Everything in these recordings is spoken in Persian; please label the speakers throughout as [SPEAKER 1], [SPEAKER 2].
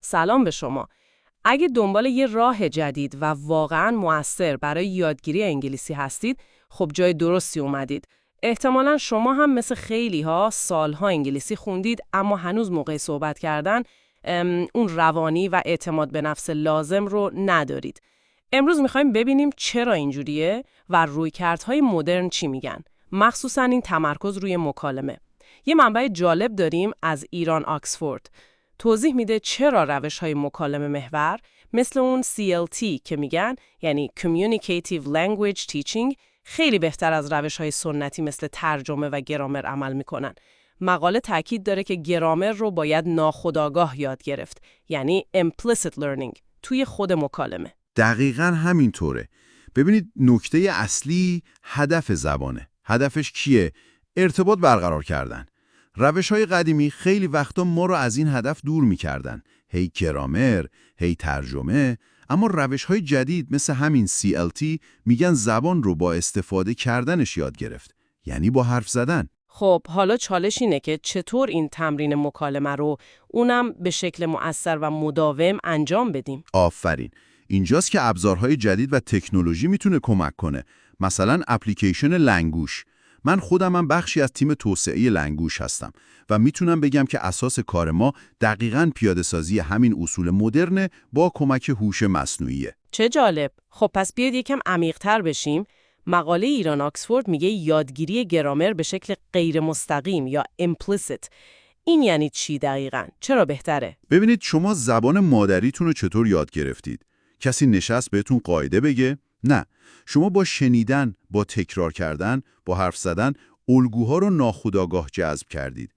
[SPEAKER 1] سلام به شما. اگه دنبال یه راه جدید و واقعاً مؤثر برای یادگیری انگلیسی هستید، خب جای درستی اومدید. احتمالاً شما هم مثل خیلی‌ها سالها انگلیسی خوندید اما هنوز موقع صحبت کردن اون روانی و اعتماد به نفس لازم رو ندارید. امروز می‌خوایم ببینیم چرا اینجوریه و رویکردهای مدرن چی میگن. مخصوصاً این تمرکز روی مکالمه. یه منبع جالب داریم از ایران آکسفورد. توضیح میده چرا روش‌های مکالمه محور مثل اون CLT که میگن یعنی Communicative Language Teaching خیلی بهتر از روش‌های سنتی مثل ترجمه و گرامر عمل میکنن. مقاله تاکید داره که گرامر رو باید ناخودآگاه یاد گرفت، یعنی implicit learning توی خود مکالمه.
[SPEAKER 2] دقیقاً همینطوره. ببینید نکته اصلی هدف زبانه. هدفش کیه؟ ارتباط برقرار کردن. روش‌های قدیمی خیلی وقتا ما رو از این هدف دور می‌کردن. هی گرامر، هی ترجمه، اما روش‌های جدید مثل همین CLT میگن زبان رو با استفاده کردنش یاد گرفت. یعنی با حرف زدن.
[SPEAKER 1] خب حالا چالش اینه که چطور این تمرین مکالمه رو اونم به شکل مؤثر و مداوم انجام بدیم.
[SPEAKER 2] آفرین. اینجاست که ابزارهای جدید و تکنولوژی میتونه کمک کنه. مثلا اپلیکیشن لنگوش. من خودمم بخشی از تیم توسعه لنگوش هستم و میتونم بگم که اساس کار ما دقیقاً پیاده‌سازی همین اصول مدرن با کمک هوش مصنوعیه.
[SPEAKER 1] چه جالب. خب پس بیاید یکم عمیق‌تر بشیم. مقاله ایران آکسفورد میگه یادگیری گرامر به شکل غیر مستقیم یا implicit. این یعنی چی دقیقاً؟ چرا بهتره؟
[SPEAKER 2] ببینید شما زبان مادریتون رو چطور یاد گرفتید؟ کسی نشست بهتون قاعده بگه؟ نه. شما با شنیدن، با تکرار کردن، با حرف زدن، الگوها رو ناخودآگاه جذب کردید.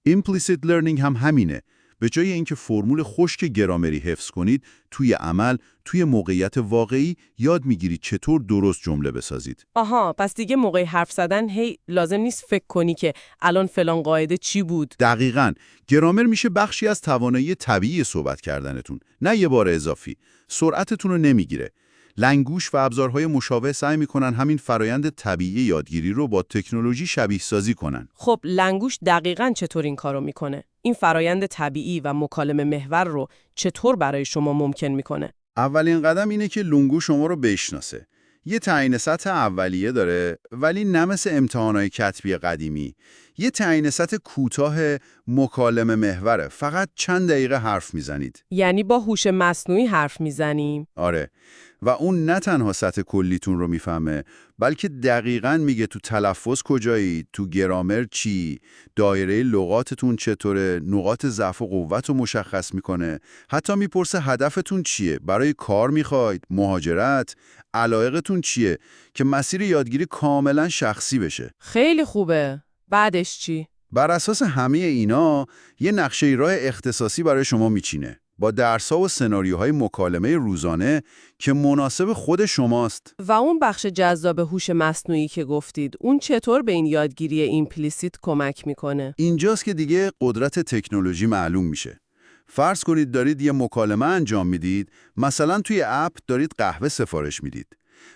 [SPEAKER 2] Implicit learning هم همینه. به جای اینکه فرمول خشک گرامری حفظ کنید، توی عمل، توی موقعیت واقعی یاد میگیرید چطور درست جمله بسازید.
[SPEAKER 1] آها، پس دیگه موقع حرف زدن لازم نیست فکر کنی که الان فلان قاعده چی بود.
[SPEAKER 2] دقیقاً. گرامر میشه بخشی از توانایی طبیعی صحبت کردنتون، نه یه بار اضافی. سرعتتون رو نمیگیره. لنگوش و ابزارهای مشابه سعی میکنن همین فرایند طبیعی یادگیری رو با تکنولوژی شبیه سازی کنن.
[SPEAKER 1] خب لنگوش دقیقاً چطور این کارو میکنه؟ این فرایند طبیعی و مکالمه محور رو چطور برای شما ممکن میکنه؟
[SPEAKER 2] اولین قدم اینه که لنگو شما رو بشناسه. یه تعیین سطح اولیه داره ولی نه مثل امتحانات کتبی قدیمی. یه تعیین سطح کوتاه مکالمه محوره. فقط چند دقیقه حرف میزنید.
[SPEAKER 1] یعنی با هوش مصنوعی حرف میزنیم؟
[SPEAKER 2] آره. و اون نه تنها سطح کلیتون رو میفهمه بلکه دقیقاً میگه تو تلفظ کجایی، تو گرامر چی، دایره لغاتتون چطوره، نقاط ضعف و قوت رو مشخص میکنه. حتی میپرسه هدفتون چیه، برای کار میخواید، مهاجرت، علایقتون چیه، که مسیر یادگیری کاملاً شخصی بشه.
[SPEAKER 1] خیلی خوبه. بعدش چی؟
[SPEAKER 2] بر اساس همه اینا یه نقشه راه اختصاصی برای شما میچینه. با درس‌ها و سناریوهای مکالمه روزانه که مناسب خود شماست.
[SPEAKER 1] و اون بخش جذاب هوش مصنوعی که گفتید، اون چطور به این یادگیری ایمپلیسیت کمک میکنه؟
[SPEAKER 2] اینجاست که دیگه قدرت تکنولوژی معلوم میشه. فرض کنید دارید یه مکالمه انجام میدید، مثلا توی اپ دارید قهوه سفارش میدید.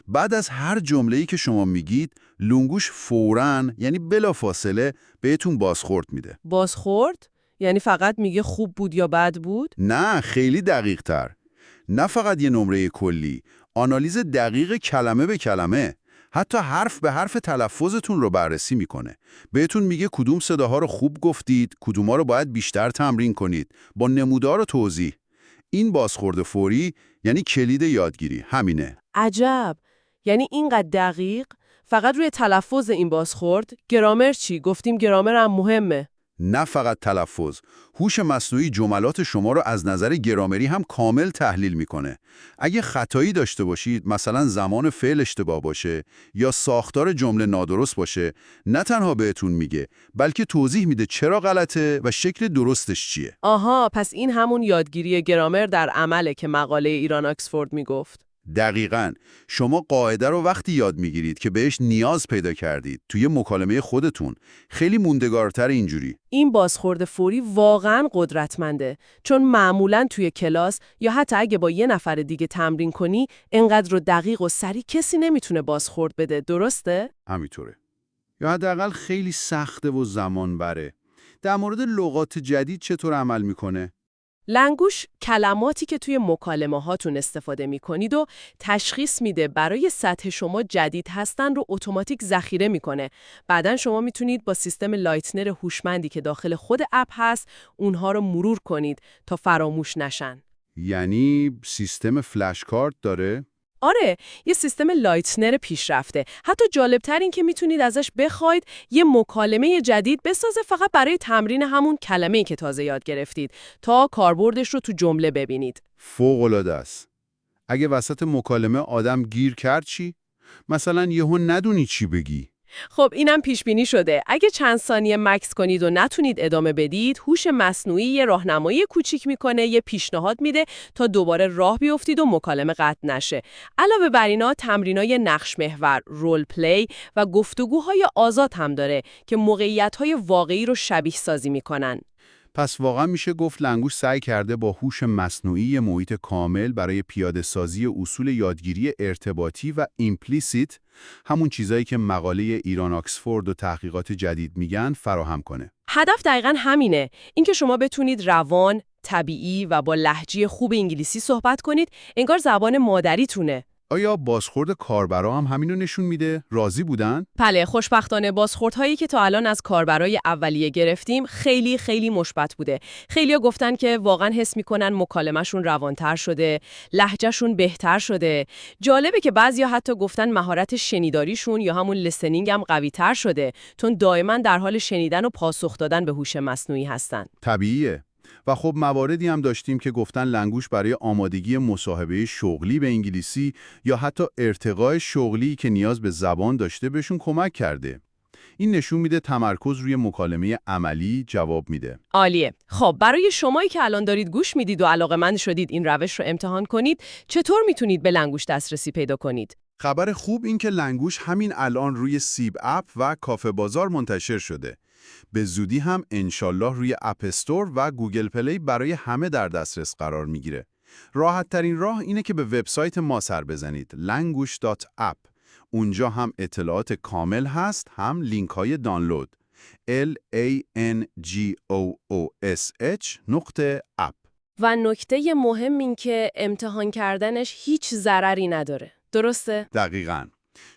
[SPEAKER 2] بعد از هر جمله‌ای که شما میگید، لنگوش فوراً یعنی بلافاصله بهتون بازخورد میده.
[SPEAKER 1] بازخورد؟ یعنی فقط میگه خوب بود یا بد بود؟
[SPEAKER 2] نه، خیلی دقیق تر. نه فقط یه نمره کلی، آنالیز دقیق کلمه به کلمه. حتی حرف به حرف تلفظتون رو بررسی میکنه. بهتون میگه کدوم صداها رو خوب گفتید، کدومها رو باید بیشتر تمرین کنید، با نمودار و توضیح. این بازخورد فوری یعنی کلید یادگیری، همینه.
[SPEAKER 1] عجب. یعنی اینقدر دقیق؟ فقط روی تلفظ این بازخورد؟ گرامر چی؟ گفتیم گرامر هم مهمه.
[SPEAKER 2] نه فقط تلفظ، هوش مصنوعی جملات شما رو از نظر گرامری هم کامل تحلیل میکنه. اگه خطایی داشته باشید، مثلا زمان فعل اشتباه باشه یا ساختار جمله نادرست باشه، نه تنها بهتون میگه، بلکه توضیح میده چرا غلطه و شکل درستش چیه.
[SPEAKER 1] آها، پس این همون یادگیری گرامر در عمله که مقاله ایران آکسفورد میگفت.
[SPEAKER 2] دقیقاً. شما قاعده رو وقتی یاد میگیرید که بهش نیاز پیدا کردید توی مکالمه خودتون. خیلی موندگارتر اینجوری.
[SPEAKER 1] این بازخورد فوری واقعاً قدرتمنده، چون معمولاً توی کلاس یا حتی اگه با یه نفر دیگه تمرین کنی، انقدر رو دقیق و سریع کسی نمیتونه بازخورد بده، درسته؟
[SPEAKER 2] همینطوره. یا حداقل خیلی سخته و زمان بره. در مورد لغات جدید چطور عمل میکنه؟
[SPEAKER 1] لنگوش کلماتی که توی مکالمه هاتون استفاده می‌کنید و تشخیص میده برای سطح شما جدید هستن رو اتوماتیک ذخیره میکنه. بعدن شما میتونید با سیستم لایتنر هوشمندی که داخل خود اپ هست اونها رو مرور کنید تا فراموش نشن.
[SPEAKER 2] یعنی سیستم فلش کارت داره؟
[SPEAKER 1] آره، یه سیستم لایتنر پیشرفته. حتی جالبتر این که میتونید ازش بخواید یه مکالمه جدید بسازه فقط برای تمرین همون کلمه‌ای که تازه یاد گرفتید تا کاربردش رو تو جمله ببینید.
[SPEAKER 2] فوق‌العاده است. اگه وسط مکالمه آدم گیر کرد چی؟ مثلا یهو ندونی چی بگی.
[SPEAKER 1] خب اینم پیش بینی شده. اگه چند ثانیه مکث کنید و نتونید ادامه بدید، هوش مصنوعی یه راهنمایی کوچیک میکنه، یه پیشنهاد میده تا دوباره راه بیفتید و مکالمه قطع نشه. علاوه بر اینا تمرینای نقش محور، رول پلی و گفتگوهای آزاد هم داره که موقعیت‌های واقعی رو شبیه سازی میکنن.
[SPEAKER 2] پس واقعا میشه گفت لنگوش سعی کرده با هوش مصنوعی یه محیط کامل برای پیاده‌سازی اصول یادگیری ارتباطی و ایمپلیسیت، همون چیزایی که مقاله ایران آکسفورد و تحقیقات جدید میگن، فراهم کنه.
[SPEAKER 1] هدف دقیقاً همینه، اینکه شما بتونید روان، طبیعی و با لهجه خوب انگلیسی صحبت کنید، انگار زبان مادریتونه.
[SPEAKER 2] آیا بازخورد کاربرا هم همینو نشون میده؟ راضی بودن؟
[SPEAKER 1] بله، خوشبختانه بازخوردهایی که تا الان از کاربرای اولیه گرفتیم خیلی خیلی مثبت بوده. خیلیا گفتن که واقعا حس میکنن مکالمه‌شون روانتر شده، لهجهشون بهتر شده. جالبه که بعضیا حتی گفتن مهارت شنیداریشون یا همون لیسنینگ هم قوی‌تر شده، چون دائما در حال شنیدن و پاسخ دادن به هوش مصنوعی هستن.
[SPEAKER 2] طبیعیه. و خب مواردی هم داشتیم که گفتن لنگوش برای آمادگی مصاحبه شغلی به انگلیسی یا حتی ارتقای شغلی که نیاز به زبان داشته بهشون کمک کرده. این نشون میده تمرکز روی مکالمه عملی جواب میده.
[SPEAKER 1] عالیه. خب برای شمایی که الان دارید گوش میدید و علاقه‌مند شدید این روش رو امتحان کنید، چطور میتونید به لنگوش دسترسی پیدا کنید؟
[SPEAKER 2] خبر خوب این که لنگوش همین الان روی سیب اپ و کافه بازار منتشر شده. به زودی هم انشالله روی اپ استور و گوگل پلی برای همه در دسترس قرار میگیره. راحت ترین راه اینه که به وبسایت ما سر بزنید language.app. اونجا هم اطلاعات کامل هست، هم لینک های دانلود. languosh.app.
[SPEAKER 1] و نکته مهم این که امتحان کردنش هیچ ضرری نداره. درسته؟
[SPEAKER 2] دقیقاً.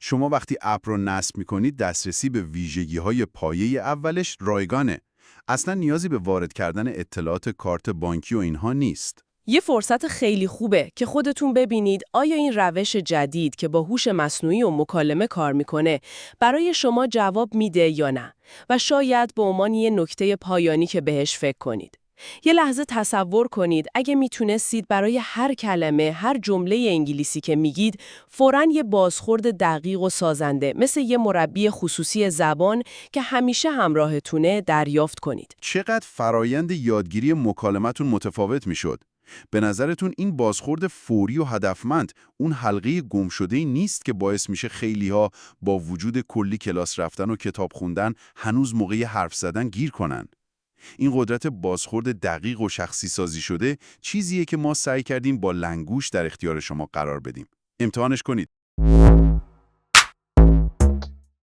[SPEAKER 2] شما وقتی اپ رو نصب می‌کنید دسترسی به ویژگی‌های پایه اولش رایگانه. اصلا نیازی به وارد کردن اطلاعات کارت بانکی و اینها نیست.
[SPEAKER 1] یه فرصت خیلی خوبه که خودتون ببینید آیا این روش جدید که با هوش مصنوعی و مکالمه کار میکنه برای شما جواب میده یا نه، و شاید به عنوان یه نکته پایانی که بهش فکر کنید. یه لحظه تصور کنید اگه میتونستید برای هر کلمه، هر جمله انگلیسی که میگید فوراً یه بازخورد دقیق و سازنده مثل یه مربی خصوصی زبان که همیشه همراهتونه دریافت کنید.
[SPEAKER 2] چقدر فرایند یادگیری مکالمتون متفاوت میشد؟ به نظرتون این بازخورد فوری و هدفمند اون حلقه گمشده‌ای نیست که باعث میشه خیلی‌ها با وجود کلی کلاس رفتن و کتاب خوندن هنوز موقع حرف زدن گیر کنن؟ این قدرت بازخورد دقیق و شخصی سازی شده چیزیه که ما سعی کردیم با لنگوش در اختیار شما قرار بدیم. امتحانش کنید.